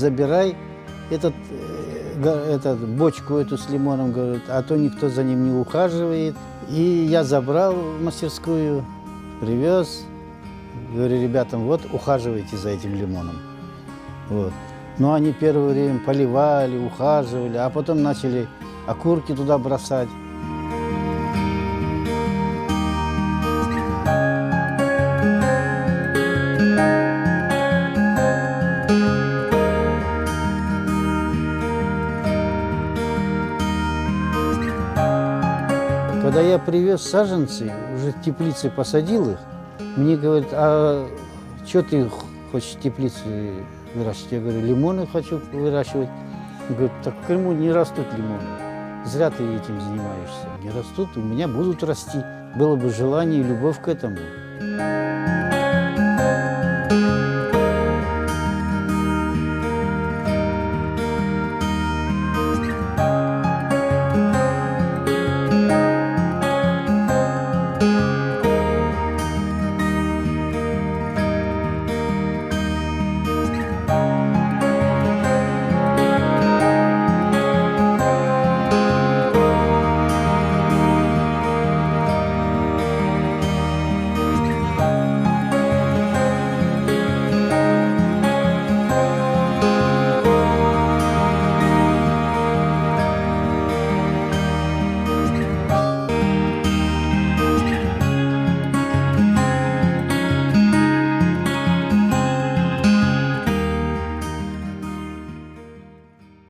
забирай этот бочку эту с лимоном, говорит, а то никто за ним не ухаживает. И я забрал в мастерскую, привез, говорю ребятам, вот ухаживайте за этим лимоном. Вот. Но они первое время поливали, ухаживали, а потом начали окурки туда бросать. Когда я привез саженцы, уже в теплице посадил их, мне говорят, а что ты хочешь в теплице выращивать? Я говорю, лимоны хочу выращивать. Он говорит, так в Крыму не растут лимоны. Зря ты этим занимаешься. Не растут, у меня будут расти. Было бы желание и любовь к этому.